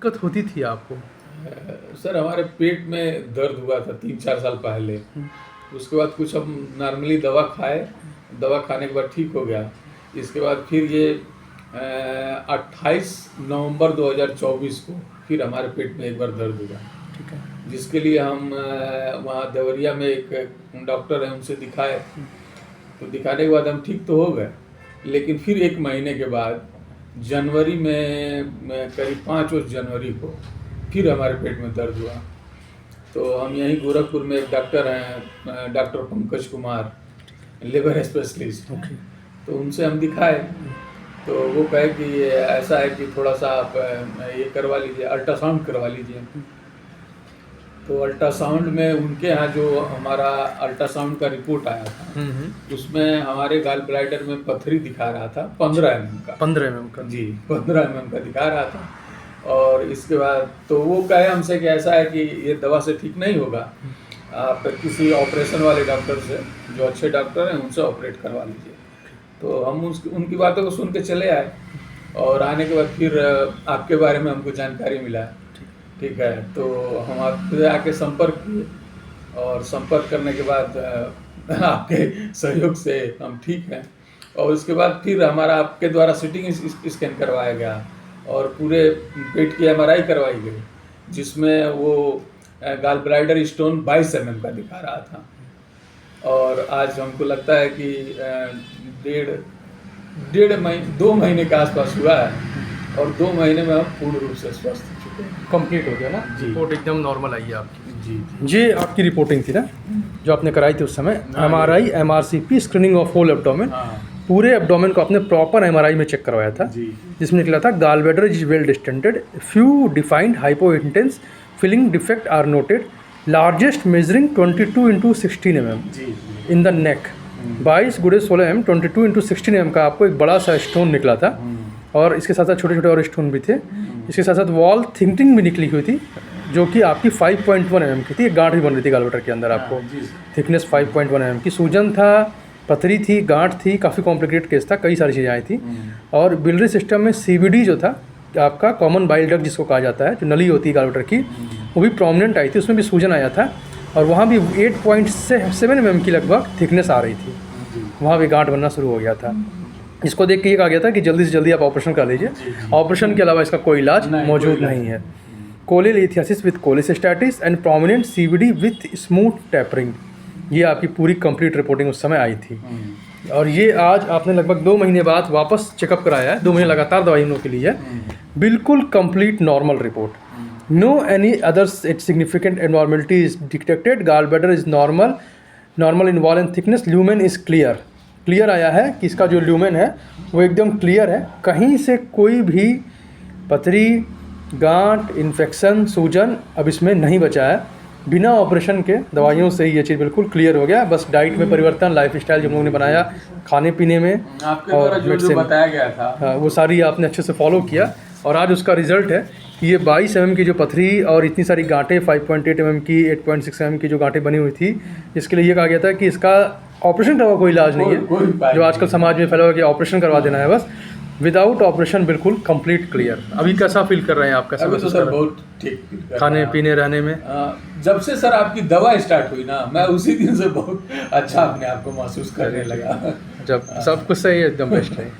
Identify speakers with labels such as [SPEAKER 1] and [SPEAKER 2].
[SPEAKER 1] दिक्कत होती थी आपको?
[SPEAKER 2] सर हमारे पेट में दर्द हुआ था 3-4 साल पहले। उसके बाद कुछ हम नॉर्मली दवा खाए, दवा खाने के बाद ठीक हो गया। इसके बाद फिर ये 28 नवंबर 2024 को फिर हमारे पेट में एक बार दर्द हुआ,
[SPEAKER 1] ठीक है।
[SPEAKER 2] जिसके लिए हम वहाँ देवरिया में एक डॉक्टर हैं उनसे दिखाए। तो दिखाने के बाद हम ठीक तो हो गए, लेकिन फिर 1 महीने के बाद जनवरी में करीब 5 जनवरी को फिर हमारे पेट में दर्द हुआ। तो हम यहीं गोरखपुर में एक डॉक्टर हैं, doctor Pankaj Kumar, liver specialist हैं।
[SPEAKER 1] ओके।
[SPEAKER 2] तो उनसे हम दिखाए, तो वो कहे कि ये ऐसा है कि थोड़ा सा आप ये करवा लीजिए, अल्ट्रासाउंड करवा लीजिए। तो अल्ट्रासाउंड में उनके यहाँ जो हमारा अल्ट्रासाउंड का रिपोर्ट आया था, उसमें हमारे गाल ब्लैडर में पथरी दिखा रहा था 15 mm का।
[SPEAKER 1] 15 mm का?
[SPEAKER 2] जी, 15 mm का दिखा रहा था। और इसके बाद तो वो कहे हमसे कि ऐसा है कि ये दवा से ठीक नहीं होगा, आप किसी ऑपरेशन वाले डॉक्टर से, जो अच्छे डॉक्टर हैं उनसे ऑपरेट करवा लीजिए। तो हम उनकी बातों को सुन के चले आए, और आने के बाद फिर आपके बारे में हमको जानकारी मिला। ठीक है, तो हम आपसे आके संपर्क किए, और संपर्क करने के बाद आपके सहयोग से हम ठीक हैं। और उसके बाद फिर हमारा आपके द्वारा सिटिंग स्कैन करवाया गया, और पूरे पेट की MRI करवाई गई, जिसमें वो गाल ब्लैडर स्टोन 22 mm का दिखा रहा था। और आज हमको लगता है कि 2 महीने के आसपास हुआ है, और 2 महीने में हम पूर्ण रूप से स्वस्थ हो चुके हैं।
[SPEAKER 1] कंप्लीट हो गया ना?
[SPEAKER 2] जी।
[SPEAKER 1] रिपोर्ट एकदम नॉर्मल आई है आपकी?
[SPEAKER 2] जी।
[SPEAKER 1] ये आपकी रिपोर्टिंग थी ना, जो आपने कराई थी उस समय? MRI MRCP screening of whole abdomen.
[SPEAKER 2] हाँ
[SPEAKER 1] पूरे एब्डोमेन को आपने प्रॉपर MRI में चेक करवाया था,
[SPEAKER 2] जी।
[SPEAKER 1] जिसमें निकला था gall bladder is well distended, few defined hypo intense filling defect are noted, largest measuring 22x16 mm
[SPEAKER 2] जी।
[SPEAKER 1] इन द नेक, 22 गुणे 16 mm, 22x16 mm का आपको एक बड़ा सा स्टोन निकला था। और इसके साथ साथ छोटे छोटे और स्टोन भी थे। इसके साथ साथ वॉल थिंकिंग भी निकली हुई थी, जो कि आपकी 5.1 mm की थी। एक गांठ भी बन रही थी गाल ब्लैडर के अंदर आपको, थिकनेस 5.1 mm की। सूजन था, पथरी थी, गांठ थी, काफ़ी कॉम्प्लिकेटेड केस था, कई सारी चीज़ें आई थी। और बिलरी सिस्टम में CBD जो था आपका, कॉमन बाइल डक्ट जिसको कहा जाता है, जो नली होती है गाल ब्लैडर की, वो भी प्रोमिनेंट आई थी, उसमें भी सूजन आया था। और वहाँ भी 8.7 mm की लगभग थिकनेस आ रही थी, वहाँ भी गांठ बनना शुरू हो गया था। इसको देख के ये कहा गया था कि जल्दी से जल्दी आप ऑपरेशन कर लीजिए, ऑपरेशन के अलावा इसका कोई इलाज मौजूद नहीं है। Cholelithiasis with cholecystitis and prominent CBD with smooth tapering, ये आपकी पूरी कंप्लीट रिपोर्टिंग उस समय आई थी। और ये आज आपने लगभग 2 महीने बाद वापस चेकअप कराया है, 2 महीने लगातार दवाइयों के लिए, बिल्कुल complete normal report, no any other significant abnormality is detected, gall bladder is normal in wall and thickness, lumen is clear आया है कि इसका जो ल्यूमेन है वो एकदम क्लियर है, कहीं से कोई भी पथरी, गांठ, इन्फेक्शन, सूजन अब इसमें नहीं बचा है। बिना ऑपरेशन के दवाइयों से ही ये चीज़ बिल्कुल क्लियर हो गया। बस डाइट में परिवर्तन, लाइफस्टाइल जो हम लोगों ने बनाया, खाने पीने में,
[SPEAKER 2] आपके द्वारा जो बताया गया था,
[SPEAKER 1] हाँ, वो सारी आपने अच्छे से फॉलो किया। और आज उसका रिजल्ट है कि ये 22 mm की जो पथरी और इतनी सारी गांठें, 5.8 mm की, 8.6 mm की जो गांठें बनी हुई थी, इसके लिए ये कहा गया था कि इसका ऑपरेशन का कोई इलाज नहीं है, जो आजकल समाज में फैला हुआ कि ऑपरेशन करवा देना है बस। विदाउट ऑपरेशन बिल्कुल कंप्लीट क्लियर। अभी कैसा फील कर रहे हैं आप? कैसा
[SPEAKER 2] अभी तो सर बहुत ठीक फील कर
[SPEAKER 1] खाने पीने रहने में?
[SPEAKER 2] जब से सर आपकी दवा स्टार्ट हुई ना, मैं उसी दिन से बहुत अच्छा अपने आप को महसूस करने लगा।
[SPEAKER 1] जब सब कुछ सही है, एकदम बेस्ट है।